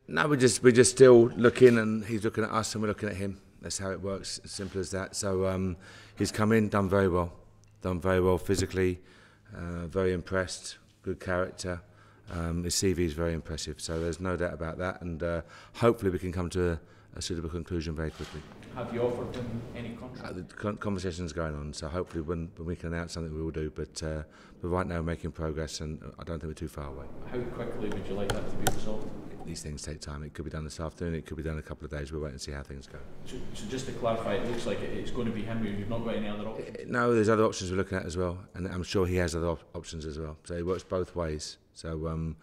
No, we're just still looking, and he's looking at us, and we're looking at him. That's how it works. As simple as that. So he's come in, done very well physically, very impressed, good character. His CV is very impressive, so there's no doubt about that, and hopefully we can come to a suitable conclusion very quickly. Have you offered him any contract? The conversation's going on, so hopefully when we can announce something we will do, but right now we're making progress, and I don't think we're too far away. How quickly would you like that to be resolved? These things take time. It could be done this afternoon, it could be done in a couple of days. We'll wait and see how things go. So just to clarify, it looks like it's going to be him. You've not got any other options? No, there's other options we're looking at as well, and I'm sure he has other options as well. So it works both ways. So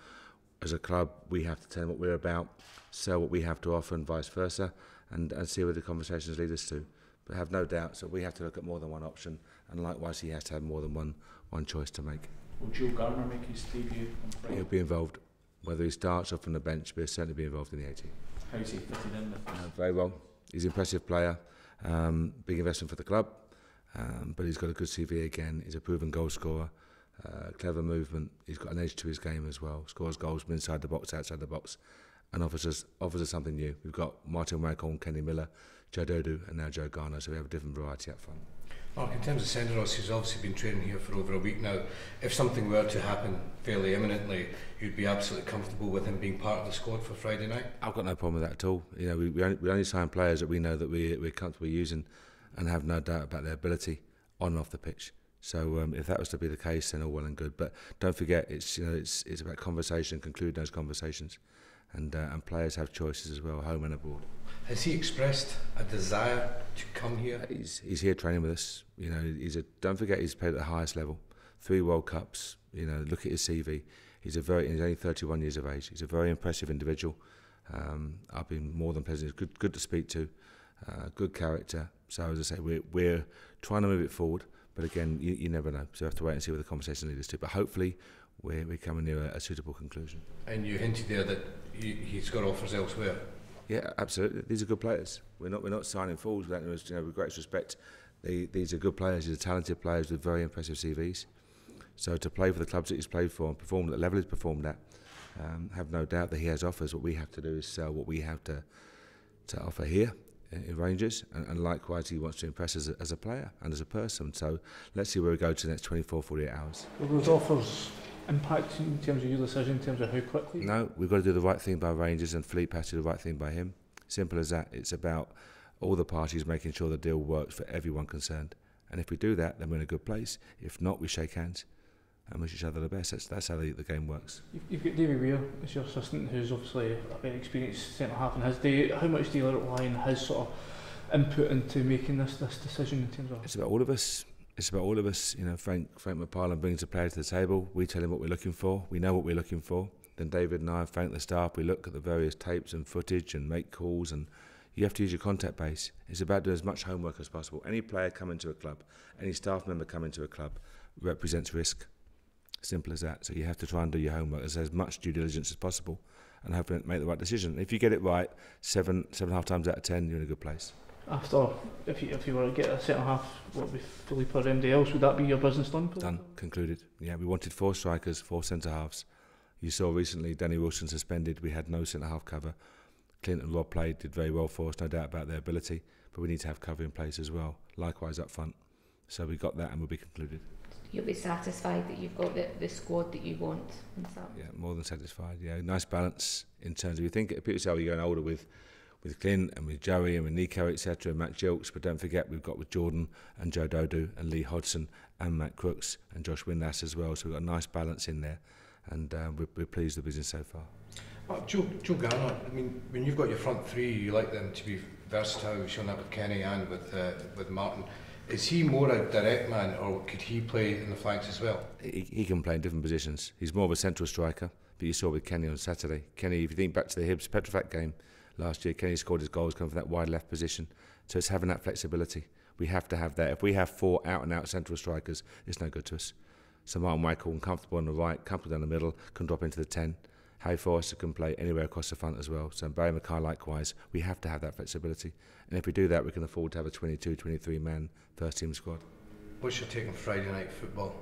as a club, we have to tell him what we're about, sell what we have to offer, and vice versa, and see where the conversations lead us to. But have no doubt, so we have to look at more than one option, and likewise he has to have more than one choice to make. Will Joe Garner make his debut on Friday? He'll be involved. Whether he starts or from the bench, but he'll certainly be involved in the 18. How is he fitted in with this? Very well. He's an impressive player, big investment for the club, but he's got a good CV again. He's a proven goal scorer, clever movement. He's got an edge to his game as well. Scores goals from inside the box, outside the box, and offers us something new. We've got Martin Waghorn, Kenny Miller, Joe Dodu, and now Joe Garner, so we have a different variety up front. Mark, in terms of Senderos, who's obviously been training here for over a week now, if something were to happen fairly imminently, you'd be absolutely comfortable with him being part of the squad for Friday night? I've got no problem with that at all. You know, we only sign players that we know that we're comfortable using, and have no doubt about their ability on and off the pitch. So if that was to be the case, then all well and good. But don't forget, it's about conversation, conclude those conversations, and players have choices as well, home and abroad. Has he expressed a desire to come here? He's here training with us. You know, don't forget he's played at the highest level, 3 World Cups. You know, look at his CV. He's only 31 years of age. He's a very impressive individual. I've been more than pleasant. He's good to speak to, good character. So as I say, we're trying to move it forward. But again, you never know. So we have to wait and see where the conversation leads us to. But hopefully, we're coming near a suitable conclusion. And you hinted there that he's got offers elsewhere. Yeah, absolutely. These are good players. We're not signing fools. With great respect. These are good players. These are talented players with very impressive CVs. So to play for the clubs that he's played for and perform at the level he's performed at, have no doubt that he has offers. What we have to do is sell what we have to offer here in Rangers, and likewise he wants to impress as a player and as a person. So let's see where we go to the next 24, 48 hours. Will those offers impact in terms of your decision, in terms of how quickly? No, we've got to do the right thing by Rangers, and Philippe has to do the right thing by him. Simple as that. It's about all the parties making sure the deal works for everyone concerned. And if we do that, then we're in a good place. If not, we shake hands and wish each other the best. That's how the game works. You've got Davy Weir as your assistant, who's obviously a very experienced centre-half in his day. How much do you rely on his sort of input into making this decision in terms of? It's about all of us. It's about all of us. You know, Frank McParland brings a player to the table. We tell him what we're looking for. We know what we're looking for. Then David and I, Frank the staff, we look at the various tapes and footage and make calls, and you have to use your contact base. It's about doing as much homework as possible. Any player coming to a club, any staff member coming to a club represents risk. Simple as that. So you have to try and do your homework as much due diligence as possible, and hopefully make the right decision. If you get it right, 7.5 times out of 10, you're in a good place. After, if you were to get a centre-half, what with Philippe or anybody else, would that be your business done? Done, concluded. Yeah, we wanted 4 strikers, 4 centre-halves. You saw recently Danny Wilson suspended. We had no centre-half cover. Clint and Rob played, did very well for us, no doubt about their ability, but we need to have cover in place as well. Likewise up front. So we got that, and we'll be concluded. You'll be satisfied that you've got the squad that you want and stuff? Yeah, more than satisfied. Yeah, nice balance in terms of, you think people say you're going older with Clint and with Joey and with Nico, etc., and Matt Gilks, but don't forget we've got with Jordan and Joe Dodu and Lee Hodgson and Matt Crooks and Josh Windass as well, so we've got a nice balance in there, and we're pleased with the business so far. Joe Garner, I mean, when you've got your front 3, you like them to be versatile. We've shown that with Kenny and with Martin. Is he more a direct man, or could he play in the flanks as well? He can play in different positions. He's more of a central striker, but you saw with Kenny on Saturday. Kenny, if you think back to the Hibs Petrofac game last year, Kenny scored his goals coming from that wide left position. So it's having that flexibility. We have to have that. If we have 4 out-and-out central strikers, it's no good to us. So Martin Waghorn, comfortable on the right, comfortable down the middle, can drop into the 10. Harry Forrester can play anywhere across the front as well. So Barry Mackay likewise. We have to have that flexibility. And if we do that, we can afford to have a 22, 23-man first-team squad. What's your take on Friday night football?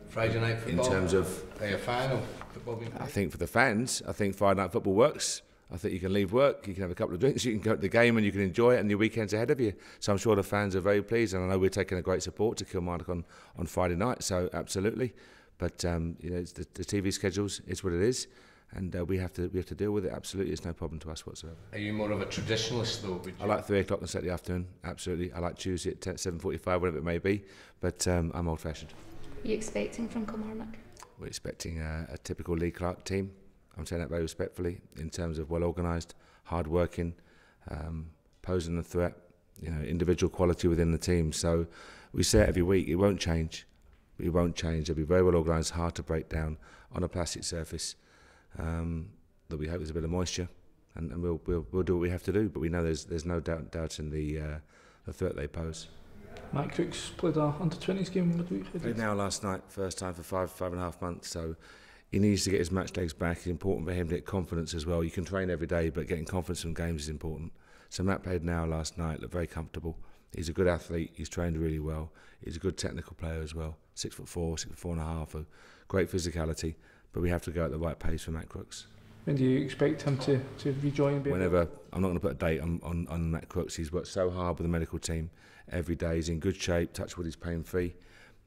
Friday night football? In terms of... Are you a fan of football being played? I think for the fans, I think Friday night football works. I think you can leave work, you can have a couple of drinks, you can go to the game and you can enjoy it, and your weekend's ahead of you. So I'm sure the fans are very pleased, and I know we're taking a great support to Kilmarnock on Friday night, so absolutely. But it's the TV schedules is what it is, and we have to deal with it. Absolutely, it's no problem to us whatsoever. Are you more of a traditionalist though? I like 3 o'clock on Saturday afternoon, absolutely. I like Tuesday at 7:45, whatever it may be, but I'm old-fashioned. What are you expecting from Kilmarnock? We're expecting a typical Lee Clark team. I'm saying that very respectfully, in terms of well organised, hard working, posing a threat, individual quality within the team. So we say it every week, it won't change. It won't change. They'll be very well organised, hard to break down on a plastic surface. That we hope there's a bit of moisture, and we'll do what we have to do. But we know there's no doubt in the threat they pose. Matt Crooks played a under-20s game midweek. Played now last night, first time for five and a half months. So he needs to get his match legs back. It's important for him to get confidence as well. You can train every day, but getting confidence from games is important. So Matt played now last night, looked very comfortable. He's a good athlete. He's trained really well. He's a good technical player as well. 6'4", 6'4.5", a great physicality. But we have to go at the right pace for Matt Crooks. When do you expect him to rejoin? Whenever. I'm not going to put a date on Matt Crooks. He's worked so hard with the medical team every day. He's in good shape. Touch wood, he's pain free,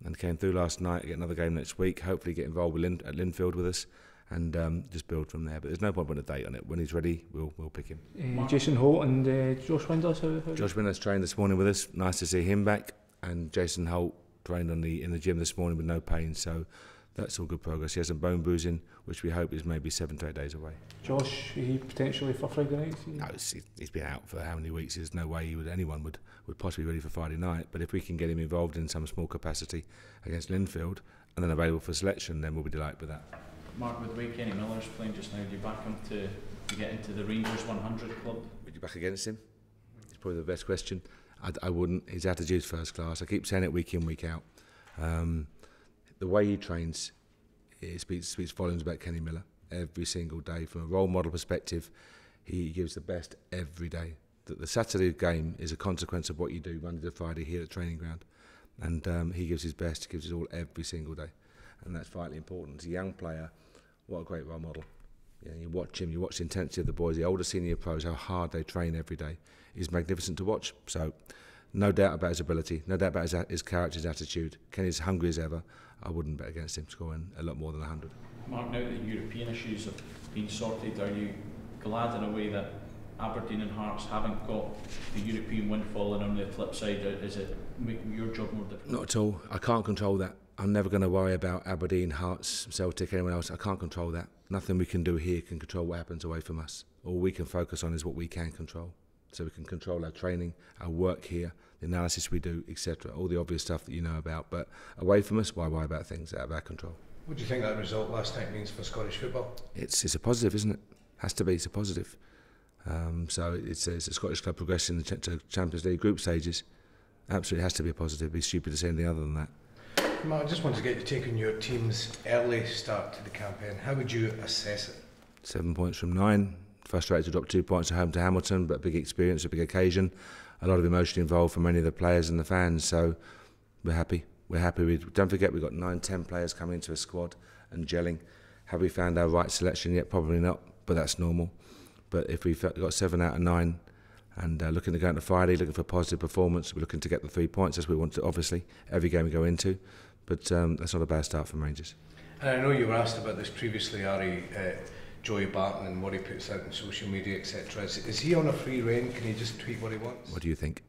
and came through last night. Get another game next week. Hopefully, get involved with at Linfield with us, and just build from there. But there's no point putting a date on it. When he's ready, we'll pick him. Jason Holt and Josh Winders. Josh Winders trained this morning with us. Nice to see him back. And Jason Holt trained in the gym this morning with no pain. So that's all good progress. He has some bone bruising, which we hope is maybe 7 to 8 days away. Josh, he potentially for Friday night? No, he's been out for how many weeks? There's no way anyone would possibly be ready for Friday night. But if we can get him involved in some small capacity against Linfield and then available for selection, then we'll be delighted with that. Mark, with the way Kenny Miller's playing just now, do you back him to get into the Rangers 100 club? Would you back against him? It's probably the best question. I wouldn't. His attitude's first class. I keep saying it week in, week out. The way he trains, it speaks volumes about Kenny Miller every single day. From a role model perspective, he gives the best every day. The Saturday game is a consequence of what you do Monday to Friday here at the training ground. And he gives his best, he gives his all every single day. And that's vitally important. As a young player, what a great role model. You watch him, you watch the intensity of the boys, the older senior pros, how hard they train every day. He's magnificent to watch. So no doubt about his ability, no doubt about his character, his attitude. Kenny's hungry as ever. I wouldn't bet against him scoring a lot more than 100. Mark, now that the European issues have been sorted, are you glad in a way that Aberdeen and Hearts haven't got the European windfall, and on the flip side, is it making your job more difficult? Not at all. I can't control that. I'm never going to worry about Aberdeen, Hearts, Celtic, anyone else. I can't control that. Nothing we can do here can control what happens away from us. All we can focus on is what we can control. So we can control our training, our work here, the analysis we do, etc. All the obvious stuff that you know about. But away from us, why worry about things out of our control? What do you think that result last night means for Scottish football? It's a positive, isn't it? Has to be. It's a positive. So it's a Scottish club progressing to Champions League group stages. Absolutely has to be a positive. It'd be stupid to say anything other than that. Mark, I just wanted to get your take on your team's early start to the campaign. How would you assess it? 7 points from 9. Frustrated to drop 2 points at home to Hamilton, but a big experience, a big occasion. A lot of emotion involved for many of the players and the fans. So we're happy. We're happy. Don't forget we've got 9-10 players coming into a squad and gelling. Have we found our right selection yet? Probably not, but that's normal. But if we've got 7 out of 9 and looking to go into Friday, looking for a positive performance, we're looking to get the 3 points as we want to, obviously, every game we go into. But that's not a bad start from Rangers. And I know you were asked about this previously, Ari, Joey Barton and what he puts out on social media, etc. Is he on a free rein? Can he just tweet what he wants? What do you think?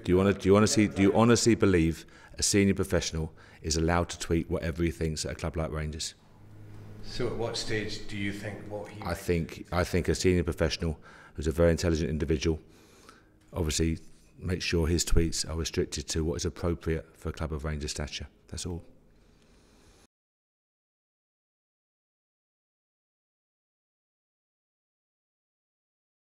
Do you honestly believe a senior professional is allowed to tweet whatever he thinks at a club like Rangers? So at what stage do you think what he... I think a senior professional who's a very intelligent individual obviously makes sure his tweets are restricted to what is appropriate for a club of Rangers stature. That's all.